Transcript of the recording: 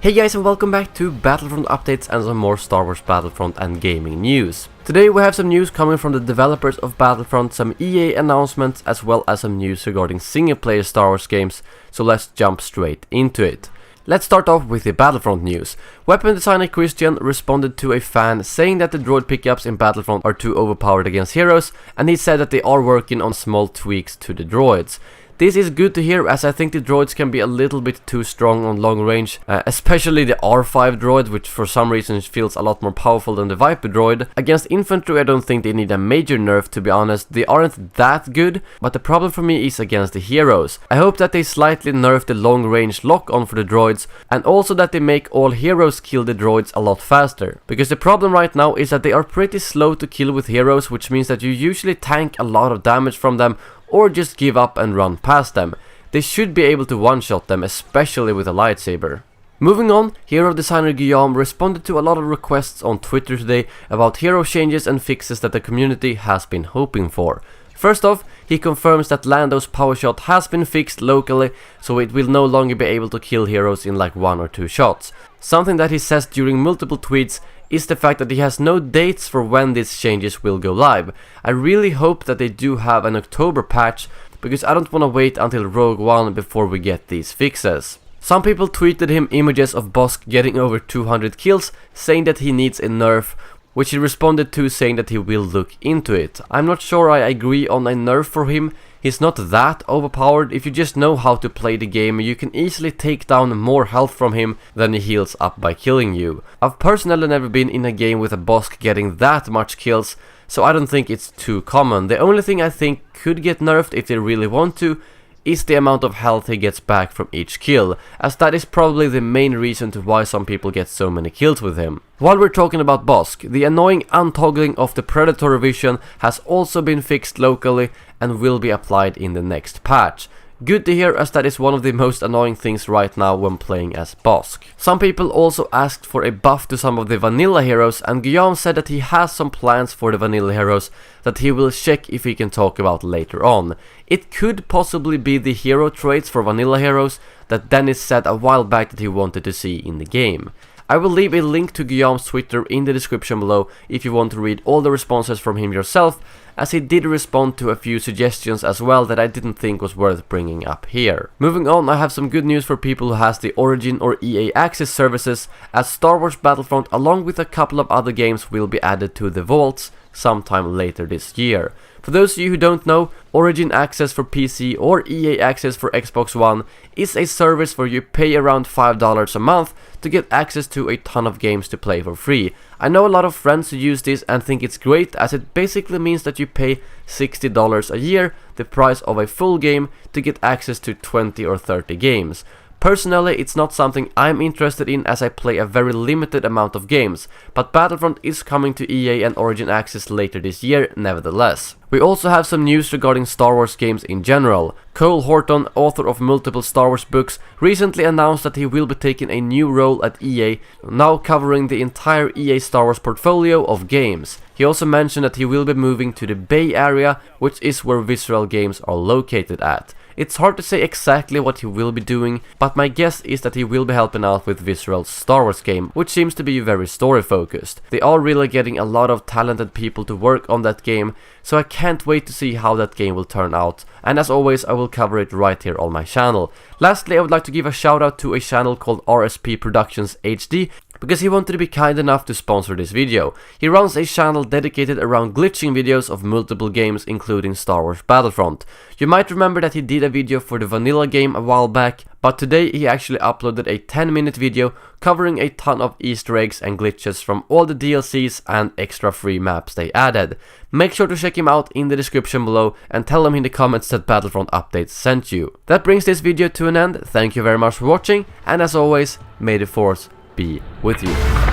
Hey guys, and welcome back to Battlefront updates and some more Star Wars Battlefront and gaming news. Today we have some news coming from the developers of Battlefront, some EA announcements, as well as some news regarding single-player Star Wars games, so let's jump straight into it. Let's start off with the Battlefront news. Weapon designer Christian responded to a fan saying that the droid pickups in Battlefront are too overpowered against heroes, and he said that they are working on small tweaks to the droids. This is good to hear, as I think the droids can be a little bit too strong on long range, especially the R5 droid, which for some reason feels a lot more powerful than the Viper droid. Against infantry I don't think they need a major nerf, to be honest. They aren't that good, but the problem for me is against the heroes. I hope that they slightly nerf the long range lock on for the droids, and also that they make all heroes kill the droids a lot faster. Because the problem right now is that they are pretty slow to kill with heroes, which means that you usually tank a lot of damage from them, or just give up and run past them. They should be able to one-shot them, especially with a lightsaber. Moving on, hero designer Guillaume responded to a lot of requests on Twitter today about hero changes and fixes that the community has been hoping for. First off, he confirms that Lando's power shot has been fixed locally, so it will no longer be able to kill heroes in like 1 or 2 shots. Something that he says during multiple tweets is the fact that he has no dates for when these changes will go live. I really hope that they do have an October patch, because I don't want to wait until Rogue One before we get these fixes. Some people tweeted him images of Bossk getting over 200 kills, saying that he needs a nerf, which he responded to saying that he will look into it. I'm not sure I agree on a nerf for him. He's not that overpowered. If you just know how to play the game, you can easily take down more health from him than he heals up by killing you. I've personally never been in a game with a Bossk getting that much kills, so I don't think it's too common. The only thing I think could get nerfed if they really want to is the amount of health he gets back from each kill, as that is probably the main reason to why some people get so many kills with him. While we're talking about Bossk, the annoying untoggling of the Predator vision has also been fixed locally and will be applied in the next patch. Good to hear, as that is one of the most annoying things right now when playing as Bossk. Some people also asked for a buff to some of the vanilla heroes, and Guillaume said that he has some plans for the vanilla heroes that he will check if he can talk about later on. It could possibly be the hero traits for vanilla heroes that Dennis said a while back that he wanted to see in the game. I will leave a link to Guillaume's Twitter in the description below if you want to read all the responses from him yourself, as he did respond to a few suggestions as well that I didn't think was worth bringing up here. Moving on, I have some good news for people who has the Origin or EA Access services, as Star Wars Battlefront along with a couple of other games will be added to the vaults sometime later this year. For those of you who don't know, Origin Access for PC or EA Access for Xbox One is a service where you pay around $5 a month to get access to a ton of games to play for free. I know a lot of friends who use this and think it's great, as it basically means that you pay $60 a year, the price of a full game, to get access to 20 or 30 games. Personally, it's not something I'm interested in, as I play a very limited amount of games, but Battlefront is coming to EA and Origin Access later this year nevertheless. We also have some news regarding Star Wars games in general. Cole Horton, author of multiple Star Wars books, recently announced that he will be taking a new role at EA, now covering the entire EA Star Wars portfolio of games. He also mentioned that he will be moving to the Bay Area, which is where Visceral Games are located at. It's hard to say exactly what he will be doing, but my guess is that he will be helping out with Visceral's Star Wars game, which seems to be very story focused. They are really getting a lot of talented people to work on that game, so I can't wait to see how that game will turn out, and as always I will cover it right here on my channel. Lastly, I would like to give a shout out to a channel called RSP Productions HD, because he wanted to be kind enough to sponsor this video. He runs a channel dedicated around glitching videos of multiple games, including Star Wars Battlefront. You might remember that he did a video for the vanilla game a while back, but today he actually uploaded a 10-minute video covering a ton of Easter eggs and glitches from all the DLCs and extra free maps they added. Make sure to check him out in the description below and tell him in the comments that Battlefront Updates sent you. That brings this video to an end. Thank you very much for watching, and as always, may the Force be with you.